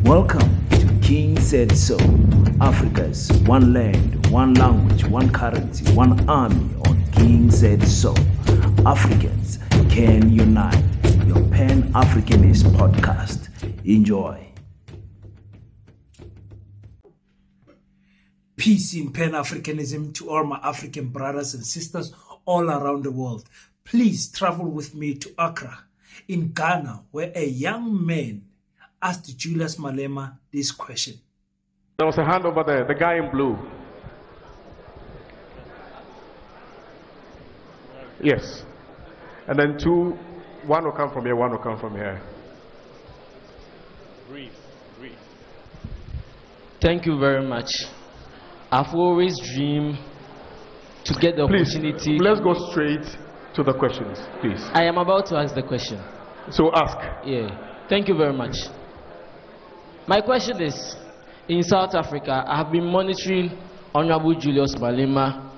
Welcome to King Said So, Africa's one land, one language, one currency, one army on King Said So. Africans can unite. Your Pan-Africanist podcast. Enjoy. Peace in Pan-Africanism to all my African brothers and sisters all around the world. Please travel with me to Accra, in Ghana, where a young man asked Julius Malema this question. There was a hand over there, the guy in blue. Yes. And then one will come from here, one will come from here. Brief. Thank you very much. I've always dreamed to get the opportunity. Let's go straight to the questions, please. I am about to ask the question. So ask. Yeah. Thank you very much. My question is, in South Africa, I have been monitoring Honorable Julius Malema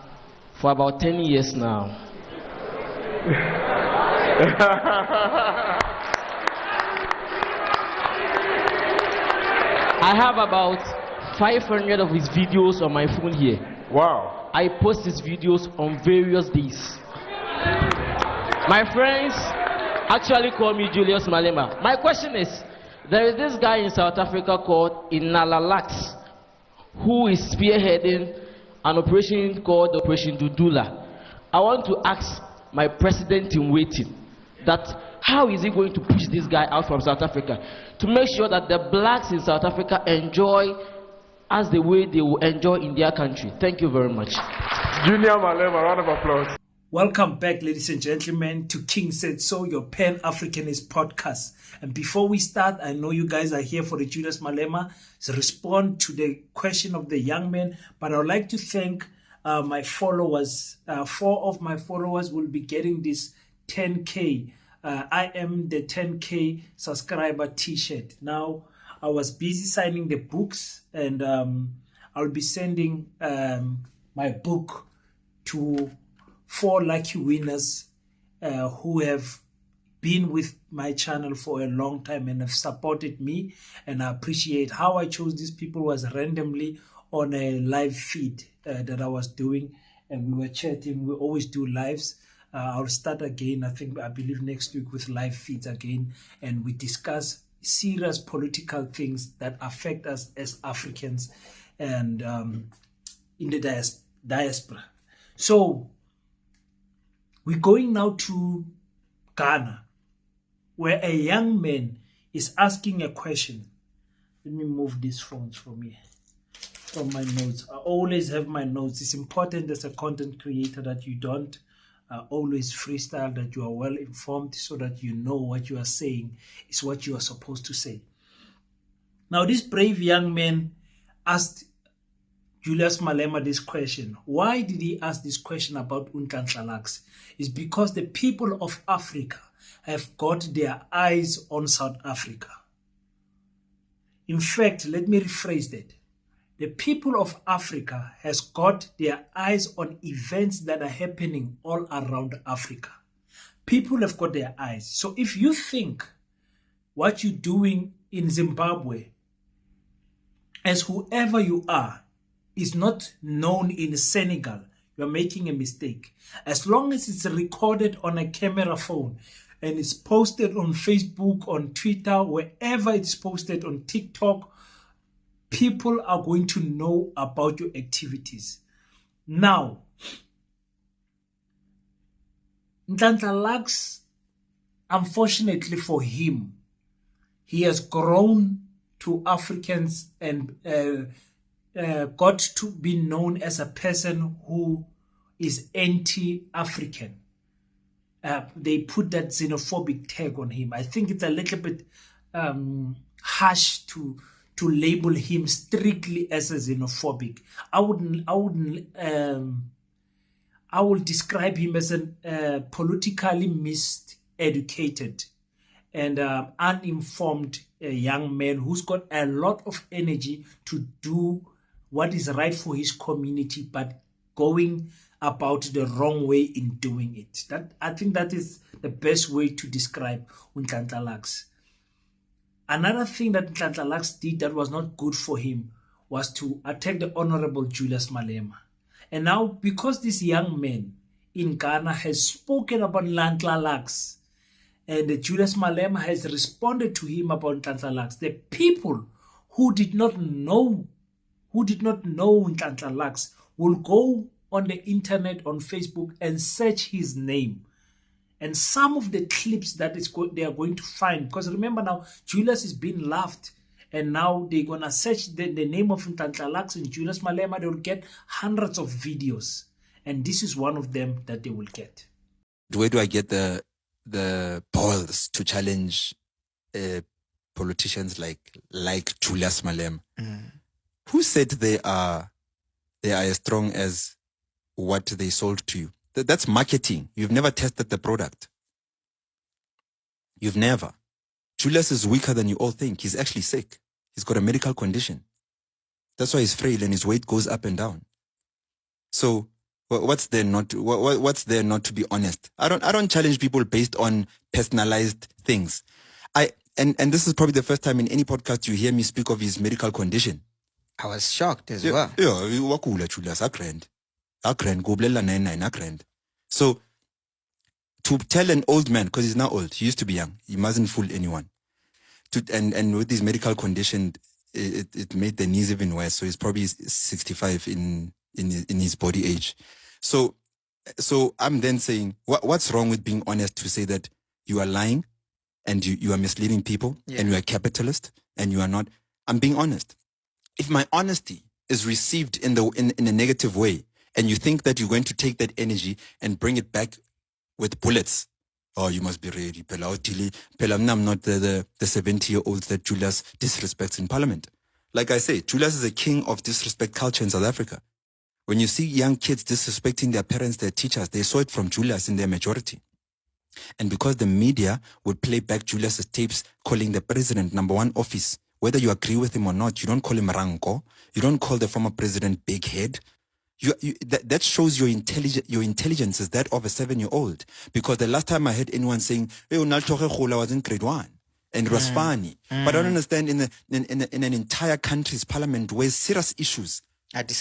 for about 10 years now. I have about 500 of his videos on my phone here. Wow. I post his videos on various days. My friends actually call me Julius Malema. My question is, there is this guy in South Africa called Nhlanhla Lux, who is spearheading an operation called Operation Dudula. I want to ask my president in waiting that how is he going to push this guy out from South Africa to make sure that the blacks in South Africa enjoy as the way they will enjoy in their country. Thank you very much. Junior Malema, round of applause. Welcome back, ladies and gentlemen, to King Said So, your Pan-Africanist podcast. And before we start, I know you guys are here for the Julius Malema to respond to the question of the young man, but I would like to thank my followers. 4 of my followers will be getting this 10K. I am the 10K subscriber t-shirt. Now, I was busy signing the books, and I'll be sending my book to 4 lucky winners who have been with my channel for a long time and have supported me, and I appreciate. How I chose these people was randomly on a live feed that I was doing, and we were chatting. We always do lives. I'll start again, I believe next week, with live feeds again, and we discuss serious political things that affect us as Africans and in the diaspora. So we're going now to Ghana, where a young man is asking a question. Let me move these phones from here, from my notes. I always have my notes. It's important as a content creator that you don't always freestyle, that you are well informed so that you know what you are saying is what you are supposed to say. Now, this brave young man asked Julius Malema this question. Why did he ask this question about Nhlanhla Lux? It's because the people of Africa have got their eyes on South Africa. In fact, let me rephrase that. The people of Africa has got their eyes on events that are happening all around Africa. People have got their eyes. So if you think what you're doing in Zimbabwe, as whoever you are, is not known in Senegal, you're making a mistake. As long as it's recorded on a camera phone and it's posted on Facebook, on Twitter, wherever it's posted, on TikTok, people are going to know about your activities. Now, Nhlanhla Lux, unfortunately for him, he has grown to Africans and got to be known as a person who is anti-African. They put that xenophobic tag on him. I think it's a little bit harsh to label him strictly as a xenophobic. I would describe him as a politically miseducated and uninformed young man who's got a lot of energy to do what is right for his community, but going about the wrong way in doing it. I think that is the best way to describe Nhlanhla Lux. Another thing that Nhlanhla Lux did that was not good for him was to attack the Honorable Julius Malema. And now, because this young man in Ghana has spoken about Nhlanhla Lux, and Julius Malema has responded to him about Nhlanhla Lux, the people who did not know Nhlanhla Lux will go on the internet, on Facebook, and search his name. And some of the clips that they are going to find, because remember now, Julius is being laughed, and now they're going to search the name of Nhlanhla Lux and Julius Malema. They will get hundreds of videos, and this is one of them that they will get. Where do I get the balls to challenge politicians like Julius Malema? Who said they are as strong as what they sold to you? That's marketing. You've never tested the product. You've never. Julius is weaker than you all think. He's actually sick. He's got a medical condition. That's why he's frail and his weight goes up and down. So what's there not to be honest? I don't challenge people based on personalized things. And this is probably the first time in any podcast you hear me speak of his medical condition. I was shocked as well. Yeah, Julius, so to tell an old man, because he's now old, he used to be young, he mustn't fool anyone. And with his medical condition, it made the knees even worse. So he's probably 65 in his body age. So I'm then saying, what's wrong with being honest to say that you are lying and you are misleading people and you are a capitalist and you are not? I'm being honest. If my honesty is received in a negative way, and you think that you're going to take that energy and bring it back with bullets, oh, you must be ready. I'm not the 70-year-old that Julius disrespects in Parliament. Like I say, Julius is a king of disrespect culture in South Africa. When you see young kids disrespecting their parents, their teachers, they saw it from Julius in their majority. And because the media would play back Julius's tapes calling the president number one office, whether you agree with him or not, you don't call him Ranko, you don't call the former president big head. That shows your intelligence is that of a 7-year-old. Because the last time I heard anyone saying, hey, I was in grade 1, and it was funny. But I don't understand in an entire country's parliament where serious issues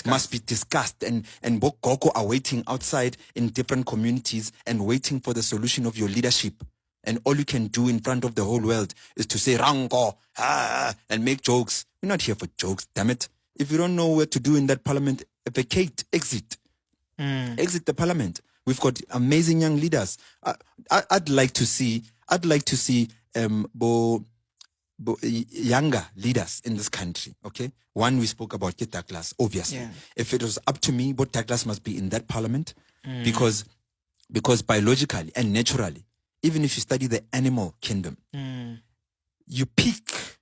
must be discussed, and Bokoko are waiting outside in different communities and waiting for the solution of your leadership. And all you can do in front of the whole world is to say Rango and make jokes. We're not here for jokes, damn it. If you don't know what to do in that parliament, vacate, exit. Exit the parliament. We've got amazing young leaders. I'd like to see younger leaders in this country. Okay, one we spoke about, Douglas. Obviously, if it was up to me, Douglas must be in that parliament because biologically and naturally, even if you study the animal kingdom, you peak,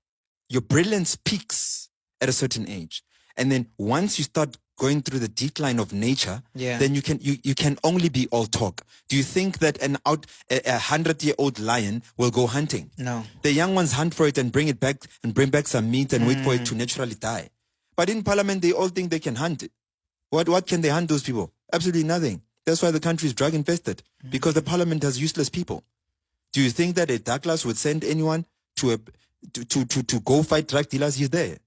your brilliance peaks at a certain age. And then once you start going through the decline of nature, then you can only be all talk. Do you think that a 100-year-old lion will go hunting? No. The young ones hunt for it and bring it back and bring back some meat and wait for it to naturally die. But in parliament, they all think they can hunt it. What can they hunt, those people? Absolutely nothing. That's why the country is drug infested, because the parliament has useless people. Do you think that a Douglas would send anyone to go fight drug dealers? He's there.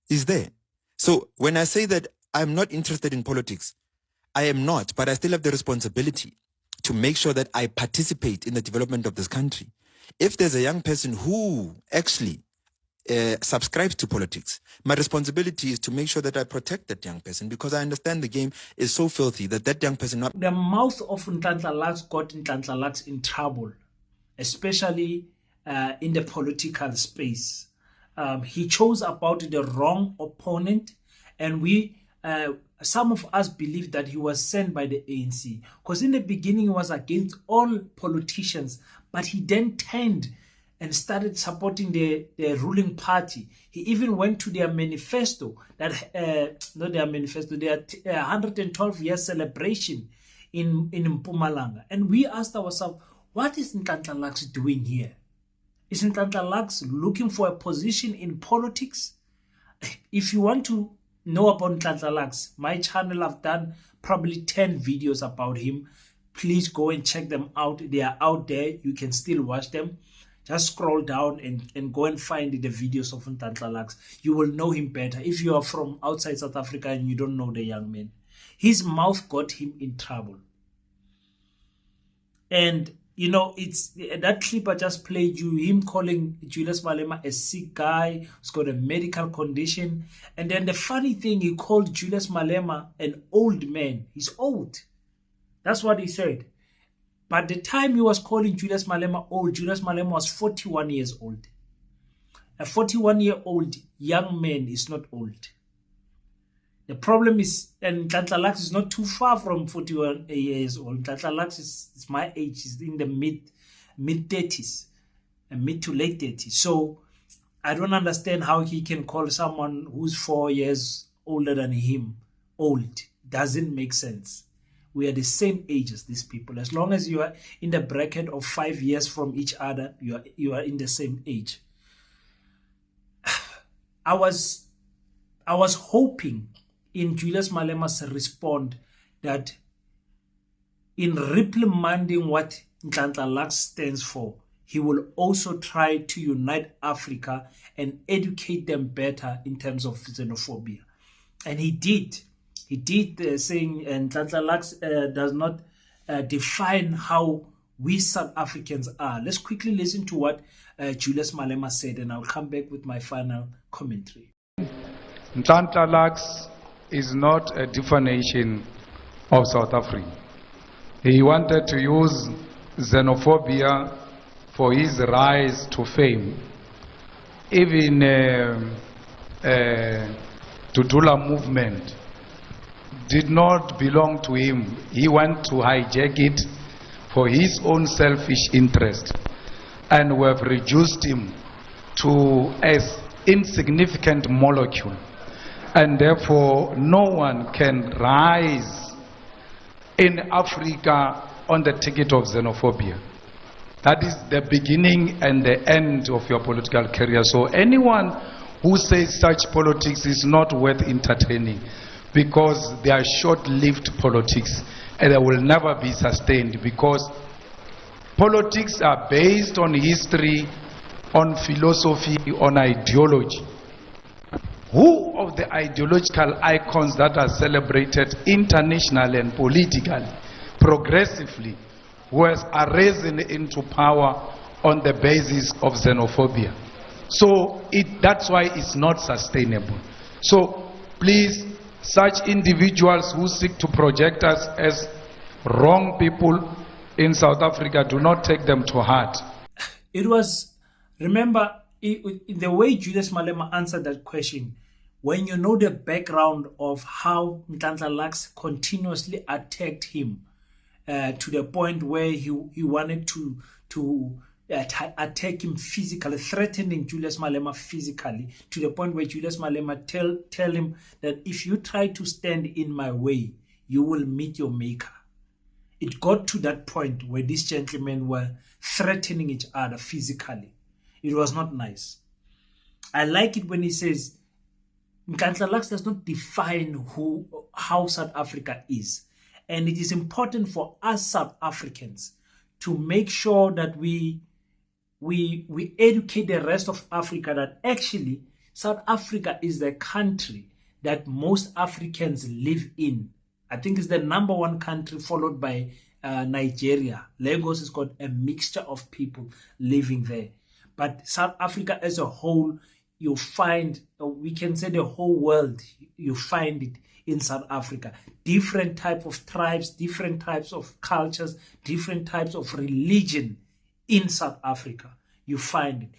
He's there. So when I say that I'm not interested in politics, I am not, but I still have the responsibility to make sure that I participate in the development of this country. If there's a young person who actually subscribes to politics, my responsibility is to make sure that I protect that young person, because I understand the game is so filthy that young person... The mouth of Nhlanhla Lux got Nhlanhla Lux in trouble, especially in the political space. He chose about the wrong opponent, and some of us believe that he was sent by the ANC, because in the beginning he was against all politicians, but he then turned and started supporting the ruling party. He even went to their manifesto, their 112 year celebration in Mpumalanga. And we asked ourselves, what is Nhlanhla Lux doing here? Is Nhlanhla Lux looking for a position in politics? If you want to know about Nhlanhla Lux, my channel, I've done probably 10 videos about him. Please go and check them out. They are out there. You can still watch them. Just scroll down and go and find the videos of Nhlanhla Lux. You will know him better if you are from outside South Africa and you don't know the young man. His mouth got him in trouble. And, you know, it's that clip I just played you, him calling Julius Malema a sick guy who's got a medical condition. And then the funny thing, he called Julius Malema an old man. He's old. That's what he said. But the time he was calling Julius Malema old, Julius Malema was 41 years old. A 41-year-old young man is not old. The problem is, and Nhlanhla Lux is not too far from 41 years old. Nhlanhla Lux is my age, is in the mid-30s, mid to late 30s. So I don't understand how he can call someone who's 4 years older than him old. Doesn't make sense. We are the same age as these people. As long as you are in the bracket of 5 years from each other, you are in the same age. I was hoping in Julius Malema's response that in reprimanding what Nhlanhla Lux stands for, he will also try to unite Africa and educate them better in terms of xenophobia. And he did. He did, saying Nhlanhla Lux does not define how we South Africans are. Let's quickly listen to what Julius Malema said, and I'll come back with my final commentary. Nhlanhla Lux is not a definition of South Africa. He wanted to use xenophobia for his rise to fame. Even Tutula movement did not belong to him. He went to hijack it for his own selfish interest, and we have reduced him to an insignificant molecule, and therefore no one can rise in Africa on the ticket of xenophobia. That is the beginning and the end of your political career. So anyone who says such politics is not worth entertaining, because they are short-lived politics and they will never be sustained, because politics are based on history, on philosophy, on ideology. Who of the ideological icons that are celebrated internationally and politically, progressively, was arisen into power on the basis of xenophobia? So that's why it's not sustainable. So please, such individuals who seek to project us as wrong people in South Africa, do not take them to heart. It was, remember, the way Julius Malema answered that question, when you know the background of how Nhlanhla Lux continuously attacked him to the point where he wanted to attack him physically, threatening Julius Malema physically, to the point where Julius Malema tell him that if you try to stand in my way, you will meet your maker. It got to that point where these gentlemen were threatening each other physically. It was not nice. I like it when he says, Nhlanhla Lux does not define how South Africa is. And it is important for us South Africans to make sure that we educate the rest of Africa that actually South Africa is the country that most Africans live in. I think it's the number one country, followed by Nigeria. Lagos has got a mixture of people living there. But South Africa as a whole, you find, we can say the whole world, you find it in South Africa. Different types of tribes, different types of cultures, different types of religion in South Africa. You find it.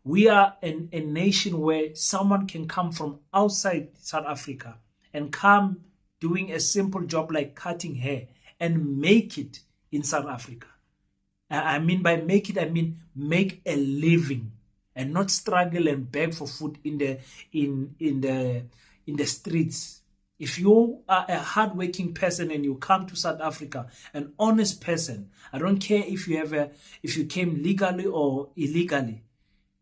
We are a nation where someone can come from outside South Africa and come doing a simple job like cutting hair and make it in South Africa. I mean, by make it, I mean make a living and not struggle and beg for food in the streets. If you are a hardworking person and you come to South Africa, an honest person, I don't care if you came legally or illegally,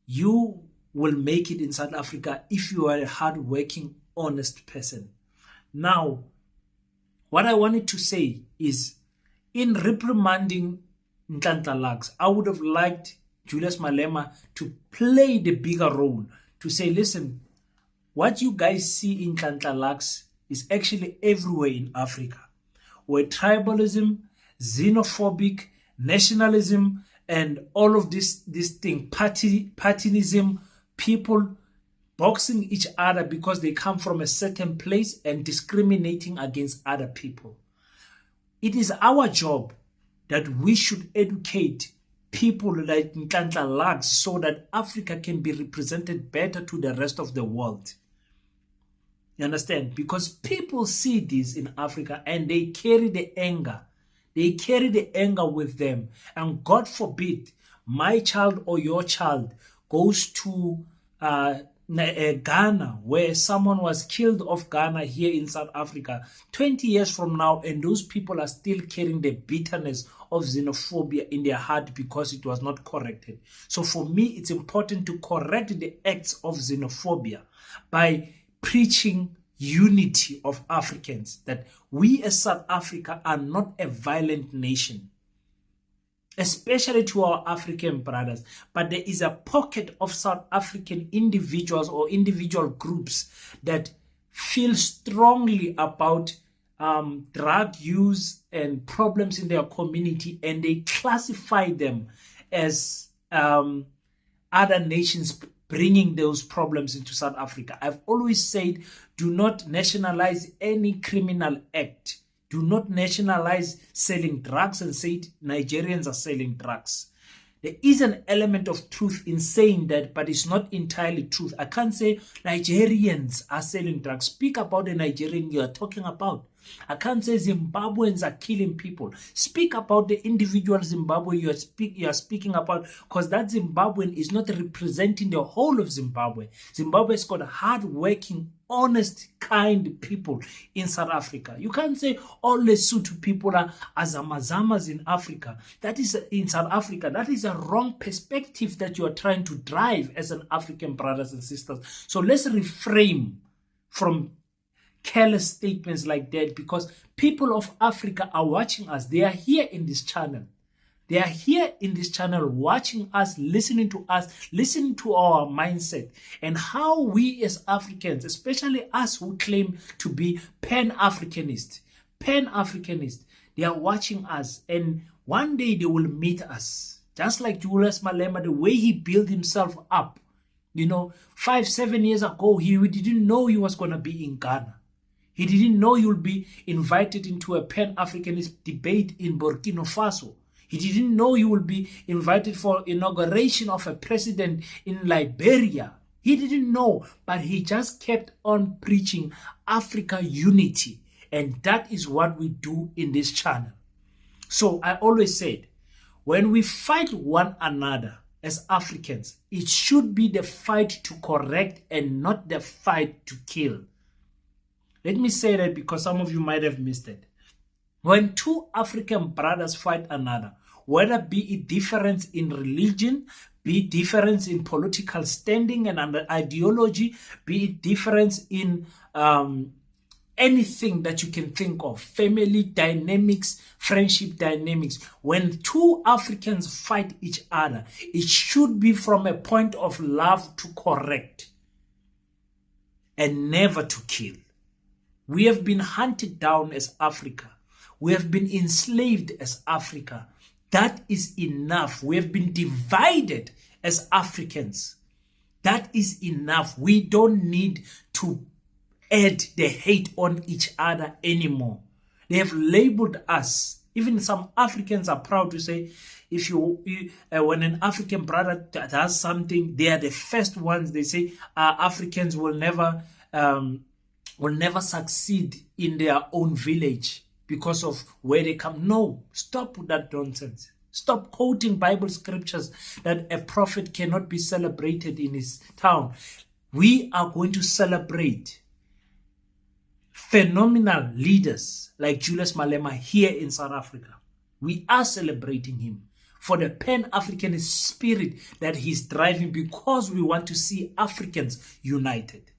you will make it in South Africa if you are a hardworking, honest person. Now, what I wanted to say is, in reprimanding Nhlanhla Lux, I would have liked Julius Malema to play the bigger role, to say, listen, what you guys see in Nhlanhla Lux is actually everywhere in Africa, where tribalism, xenophobic, nationalism, and all of this thing, partisanism, people boxing each other because they come from a certain place and discriminating against other people. It is our job that we should educate people like Nhlanhla Lux so that Africa can be represented better to the rest of the world. You understand? Because people see this in Africa and they carry the anger. They carry the anger with them. And God forbid my child or your child goes to Ghana, where someone was killed off Ghana here in South Africa 20 years from now, and those people are still carrying the bitterness of xenophobia in their heart because it was not corrected. So for me, it's important to correct the acts of xenophobia by preaching unity of Africans, that we as South Africa are not a violent nation, especially to our African brothers. But there is a pocket of South African individuals or individual groups that feel strongly about drug use and problems in their community, and they classify them as other nations bringing those problems into South Africa. I've always said, do not nationalize any criminal act. Do not nationalize selling drugs and say Nigerians are selling drugs. There is an element of truth in saying that, but it's not entirely truth. I can't say Nigerians are selling drugs. Speak about the Nigerian you are talking about. I can't say Zimbabweans are killing people. Speak about the individual Zimbabwe you are speaking about, because that Zimbabwean is not representing the whole of Zimbabwe. Zimbabwe's got hard-working, honest, kind people in South Africa. You can't say all Lesotho people are Azamazamas in Africa. That is in South Africa. That is a wrong perspective that you are trying to drive as an African brothers and sisters. So let's reframe from careless statements like that, because people of Africa are watching us. They are here in this channel. They are here in this channel watching us, listening to our mindset and how we as Africans, especially us who claim to be Pan-Africanist, they are watching us, and one day they will meet us. Just like Julius Malema, the way he built himself up, 5-7 years ago, he didn't know he was going to be in Ghana. He didn't know he would be invited into a Pan-Africanist debate in Burkina Faso. He didn't know he would be invited for inauguration of a president in Liberia. He didn't know, but he just kept on preaching Africa unity. And that is what we do in this channel. So I always said, when we fight one another as Africans, it should be the fight to correct and not the fight to kill. Let me say that because some of you might have missed it. When two African brothers fight another, whether be it difference in religion, be it difference in political standing and ideology, be it difference in anything that you can think of, family dynamics, friendship dynamics, when two Africans fight each other, it should be from a point of love to correct and never to kill. We have been hunted down as Africa. We have been enslaved as Africa. That is enough. We have been divided as Africans. That is enough. We don't need to add the hate on each other anymore. They have labeled us. Even some Africans are proud to say, when an African brother does something, they are the first ones. They say Africans will never succeed in their own village because of where they come. No, stop with that nonsense. Stop quoting Bible scriptures that a prophet cannot be celebrated in his town. We are going to celebrate phenomenal leaders like Julius Malema here in South Africa. We are celebrating him for the Pan-Africanist spirit that he's driving, because we want to see Africans united.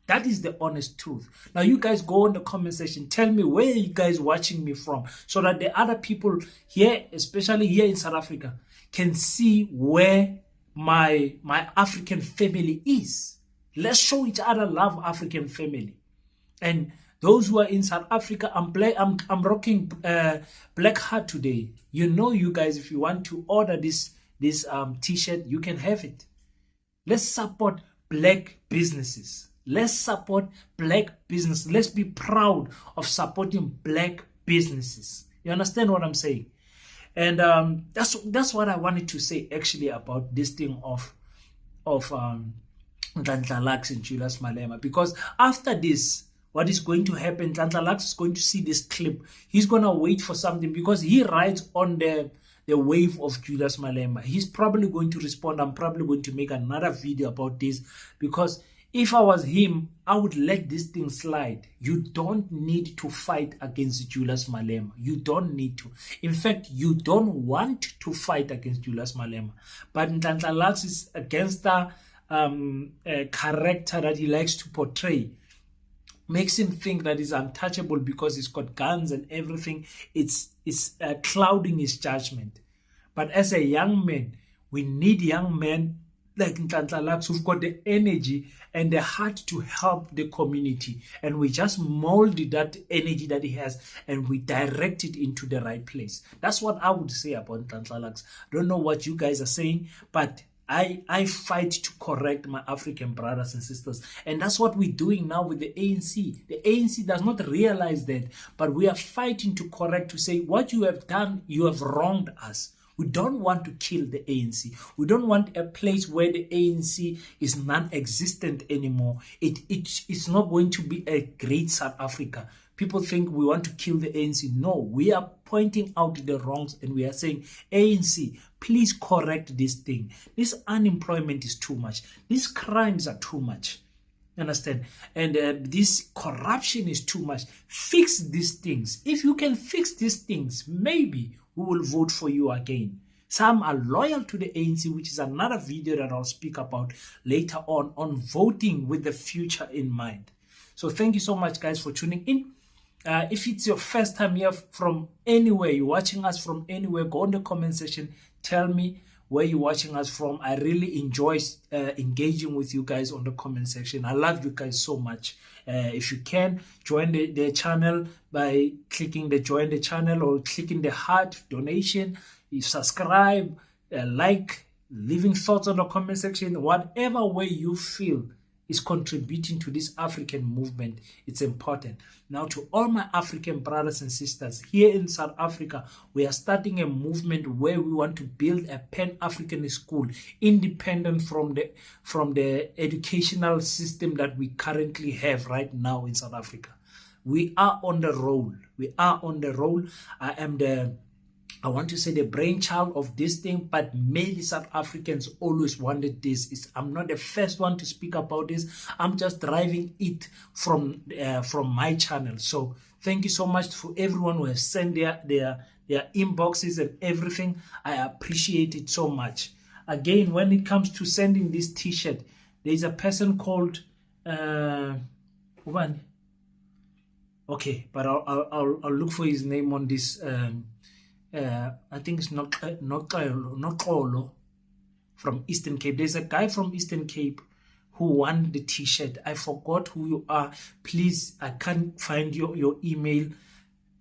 That is the honest truth. Now you guys go in the comment section, tell me where you guys watching me from, so that the other people here, especially here in South Africa, can see where my African family is. Let's show each other love, African family. And those who are in South Africa, I'm rocking Black Heart today. You know, you guys, if you want to order this t-shirt, you can have it. Let's support black businesses. Let's support black business. Let's be proud of supporting black businesses. You understand what I'm saying? And that's what I wanted to say actually about this thing of Nhlanhla Lux and Julius Malema. Because after this, what is going to happen, Nhlanhla Lux is going to see this clip. He's going to wait for something because he rides on the wave of Julius Malema. He's probably going to respond. I'm probably going to make another video about this, because if I was him, I would let this thing slide. You don't need to fight against Julius Malema. You don't need to. In fact, you don't want to fight against Julius Malema. But Nhlanhla Lux is against the character that he likes to portray. Makes him think that he's untouchable because he's got guns and everything. It's clouding his judgment. But as a young man, we need young men like Nhlanhla Lux who've got the energy and the heart to help the community. And we just mold that energy that he has and we direct it into the right place. That's what I would say about Nhlanhla Lux. I don't know what you guys are saying, but I fight to correct my African brothers and sisters. And that's what we're doing now with the ANC. The ANC does not realize that, but we are fighting to correct, to say what you have done, you have wronged us. We don't want to kill the ANC. We don't want a place where the ANC is non-existent anymore. It's not going to be a great South Africa. People think we want to kill the ANC. No, we are pointing out the wrongs and we are saying, ANC, please correct this thing. This unemployment is too much. These crimes are too much. Understand? And this corruption is too much. Fix these things. If you can fix these things, maybe we will vote for you again. Some are loyal to the ANC, which is another video that I'll speak about later on voting with the future in mind. So thank you so much, guys, for tuning in. If it's your first time here from anywhere, you're watching us from anywhere, go in the comment section, tell me where you're watching us from. I really enjoy engaging with you guys on the comment section. I love you guys so much. If you can, join the channel by clicking the join the channel or clicking the heart donation. You subscribe, like, leaving thoughts on the comment section. Whatever way you feel is contributing to this African movement, it's important. Now, to all my African brothers and sisters here in South Africa, we are starting a movement where we want to build a Pan-Africanist school independent from the educational system that we currently have right now in South Africa. We are on the roll. We are on the roll. I want to say the brainchild of this thing, but many South Africans always wanted this. I'm not the first one to speak about this. I'm just driving it from my channel. So thank you so much for everyone who has sent their inboxes and everything. I appreciate it so much. Again, when it comes to sending this t-shirt, there's a person called okay, but I'll look for his name on this. I think it's not Xolo from Eastern Cape. There's a guy from Eastern Cape who won the t-shirt. I forgot who you are. Please, I can't find your email.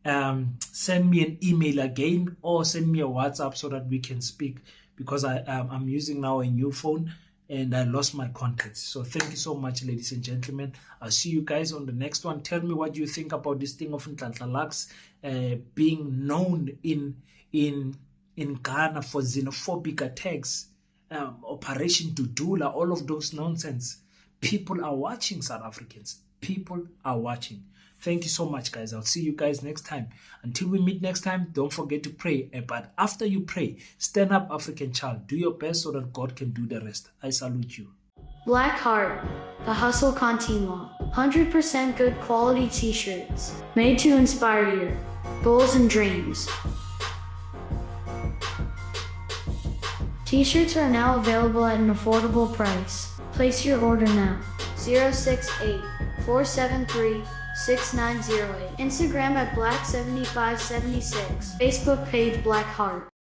Send me an email again or send me a WhatsApp so that we can speak, because I'm using now a new phone and I lost my contacts. So thank you so much, ladies and gentlemen. I'll see you guys on the next one. Tell me what you think about this thing of Nhlanhla Lux being known in Ghana for xenophobic attacks, Operation Dudula, all of those nonsense. People are watching, South Africans. People are watching. Thank you so much, guys. I'll see you guys next time. Until we meet next time, don't forget to pray. But after you pray, stand up, African child. Do your best so that God can do the rest. I salute you. Black Heart, the hustle continua. 100% good quality t-shirts, made to inspire your goals and dreams. T-shirts are now available at an affordable price. Place your order now. 068-473-6908. Instagram at Black7576. Facebook page Black Heart.